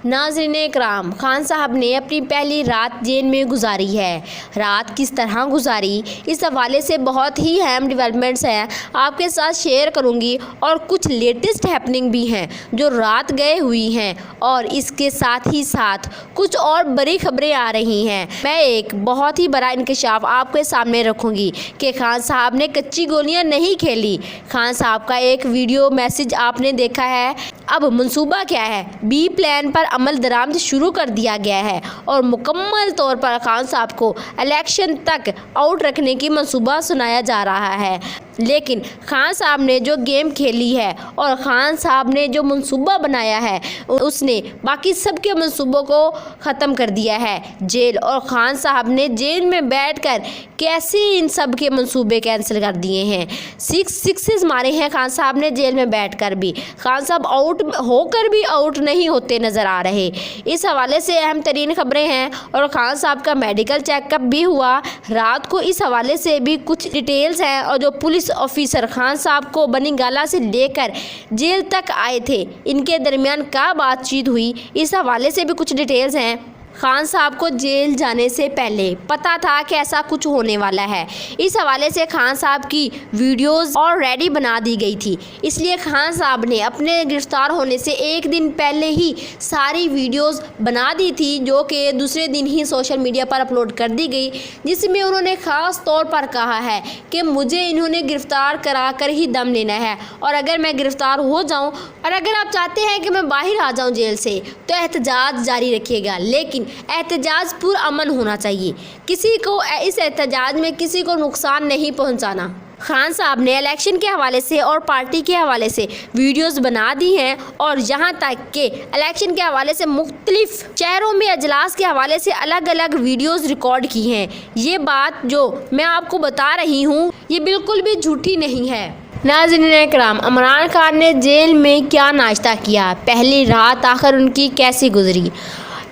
ناظرین اکرام، خان صاحب نے اپنی پہلی رات جیل میں گزاری ہے۔ رات کس طرح گزاری، اس حوالے سے بہت ہی اہم ڈیولپمنٹس ہیں، آپ کے ساتھ شیئر کروں گی، اور کچھ لیٹسٹ ہیپننگ بھی ہیں جو رات گئے ہوئی ہیں، اور اس کے ساتھ ہی ساتھ کچھ اور بڑی خبریں آ رہی ہیں۔ میں ایک بہت ہی بڑا انکشاف آپ کے سامنے رکھوں گی کہ خان صاحب نے کچی گولیاں نہیں کھیلی۔ خان صاحب کا ایک ویڈیو میسج آپ نے دیکھا ہے۔ اب منصوبہ کیا ہے؟ بی پلان پر عمل درآمد شروع کر دیا گیا ہے اور مکمل طور پر خان صاحب کو الیکشن تک آؤٹ رکھنے کی منصوبہ سنایا جا رہا ہے۔ لیکن خان صاحب نے جو گیم کھیلی ہے اور خان صاحب نے جو منصوبہ بنایا ہے، اس نے باقی سب کے منصوبوں کو ختم کر دیا ہے۔ جیل اور خان صاحب نے جیل میں بیٹھ کر کیسے ان سب کے منصوبے کینسل کر دیے ہیں۔ 6 مارے ہیں خان صاحب نے جیل میں بیٹھ کر بھی۔ خان صاحب آؤٹ ہو کر بھی آؤٹ نہیں ہوتے نظر آ رہے۔ اس حوالے سے اہم ترین خبریں ہیں، اور خان صاحب کا میڈیکل چیک اپ بھی ہوا رات کو۔ اس حوالے سے بھی کچھ ڈیٹیلز ہیں، اور جو پولیس آفیسر خان صاحب کو بنی گالہ سے لے کر جیل تک آئے تھے، ان کے درمیان کیا بات چیت ہوئی، اس حوالے سے بھی کچھ ڈیٹیلز ہیں۔ خان صاحب کو جیل جانے سے پہلے پتہ تھا کہ ایسا کچھ ہونے والا ہے۔ اس حوالے سے خان صاحب کی ویڈیوز آلریڈی بنا دی گئی تھی، اس لیے خان صاحب نے اپنے گرفتار ہونے سے ایک دن پہلے ہی ساری ویڈیوز بنا دی تھی، جو کہ دوسرے دن ہی سوشل میڈیا پر اپلوڈ کر دی گئی، جس میں انہوں نے خاص طور پر کہا ہے کہ مجھے انہوں نے گرفتار کرا کر ہی دم لینا ہے، اور اگر میں گرفتار ہو جاؤں اور اگر آپ چاہتے ہیں کہ میں باہر آ جاؤں جیل سے، تو احتجاج جاری رکھیے گا، لیکن احتجاج پرامن ہونا چاہیے، کسی کو اس احتجاج میں کسی کو نقصان نہیں پہنچانا۔ خان صاحب نے الیکشن کے حوالے سے اور پارٹی کے حوالے سے ویڈیوز بنا دی ہیں، اور یہاں تک کہ الیکشن کے حوالے سے مختلف شہروں میں اجلاس کے حوالے سے الگ الگ ویڈیوز ریکارڈ کی ہیں۔ یہ بات جو میں آپ کو بتا رہی ہوں، یہ بالکل بھی جھوٹی نہیں ہے۔ ناظرین اکرام، عمران خان نے جیل میں کیا ناشتہ کیا، پہلی رات آخر ان کی کیسی گزری،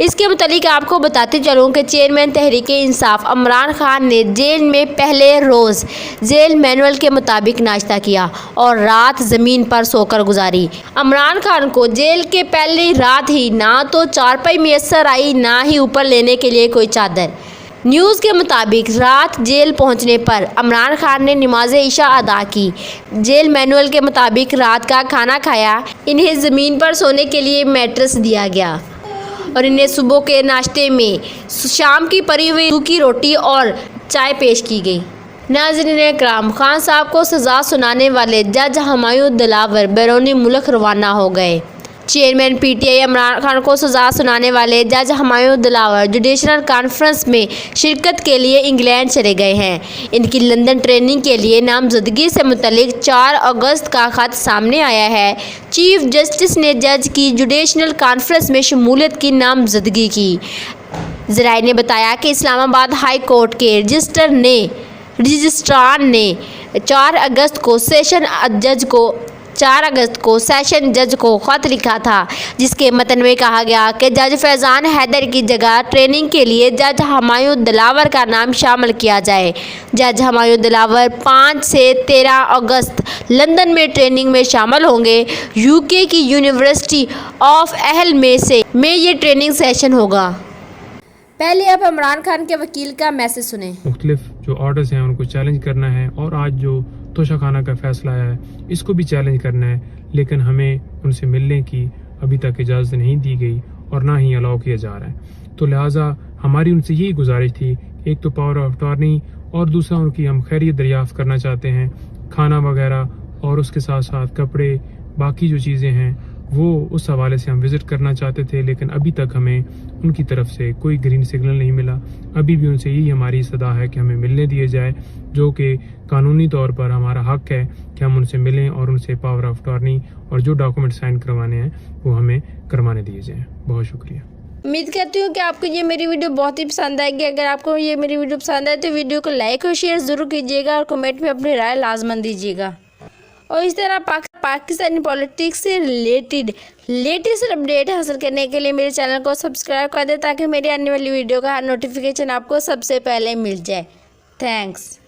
اس کے متعلق آپ کو بتاتے چلوں کہ چیئرمین تحریک انصاف عمران خان نے جیل میں پہلے روز جیل مینول کے مطابق ناشتہ کیا اور رات زمین پر سو کر گزاری۔ عمران خان کو جیل کے پہلی رات ہی نہ تو چارپائی میسر آئی، نہ ہی اوپر لینے کے لیے کوئی چادر۔ نیوز کے مطابق رات جیل پہنچنے پر عمران خان نے نماز عشاء ادا کی، جیل مینول کے مطابق رات کا کھانا کھایا، انہیں زمین پر سونے کے لیے میٹرس دیا گیا، اور انہیں صبح کے ناشتے میں شام کی پڑی ہوئی سوکھی روٹی اور چائے پیش کی گئی۔ ناظرین اکرام، خان صاحب کو سزا سنانے والے جج ہمایوں دلاور بیرون ملک روانہ ہو گئے۔ Chairman P T I Imran Khan کو سزا سنانے والے جج ہمایوں دلاور جوڈیشل کانفرنس میں شرکت کے لیے انگلینڈ چلے گئے ہیں۔ ان کی لندن ٹریننگ کے لیے نامزدگی سے متعلق 4 اگست کا خط سامنے آیا ہے۔ چیف جسٹس نے جج کی جوڈیشل کانفرنس میں شمولیت کی نامزدگی کی۔ ذرائع نے بتایا کہ اسلام آباد ہائی کورٹ کے رجسٹرار نے 4 اگست کو سیشن جج کو خط لکھا تھا، جس کے متن میں کہا گیا کہ جج فیضان حیدر کی جگہ ٹریننگ کے لیے جج ہمایوں دلاور کا نام شامل کیا جائے۔ جج ہمایوں دلاور 5 سے 13 اگست لندن میں ٹریننگ میں شامل ہوں گے۔ یو کے کی یونیورسٹی آف اہل میں یہ ٹریننگ سیشن ہوگا۔ پہلے اب عمران خان کے وکیل کا میسج سنیں۔ مختلف جو آرڈرز ہیں ان کو چیلنج کرنا ہے، اور آج جو توشہ خانہ کا فیصلہ آیا ہے اس کو بھی چیلنج کرنا ہے، لیکن ہمیں ان سے ملنے کی ابھی تک اجازت نہیں دی گئی اور نہ ہی الاؤ کیا جا رہا ہے۔ تو لہٰذا ہماری ان سے یہی گزارش تھی، ایک تو پاور آف اٹارنی، اور دوسرا ان کی ہم خیریت دریافت کرنا چاہتے ہیں، کھانا وغیرہ، اور اس کے ساتھ ساتھ کپڑے، باقی جو چیزیں ہیں وہ اس حوالے سے ہم وزٹ کرنا چاہتے تھے، لیکن ابھی تک ہمیں ان کی طرف سے کوئی گرین سگنل نہیں ملا۔ ابھی بھی ان سے یہی ہماری صدا ہے کہ ہمیں ملنے دیے جائے، جو کہ قانونی طور پر ہمارا حق ہے کہ ہم ان سے ملیں اور ان سے پاور آف اٹارنی اور جو ڈاکومنٹ سائن کروانے ہیں وہ ہمیں کروانے دیے جائیں۔ بہت شکریہ۔ امید کرتی ہوں کہ آپ کو یہ میری ویڈیو بہت ہی پسند آئے گی۔ اگر آپ کو یہ میری ویڈیو پسند آئے تو ویڈیو کو لائک اور شیئر ضرور کیجیے گا، اور کمنٹ میں اپنی رائے لازماً دیجیے گا، اور اس طرح پاکستانی پولیٹکس سے ریلیٹڈ لیٹسٹ اپڈیٹ حاصل کرنے کے لیے میرے چینل کو سبسکرائب کر دیں، تاکہ میری آنے والی ویڈیو کا نوٹیفیکیشن آپ کو سب سے پہلے مل جائے۔ تھینکس۔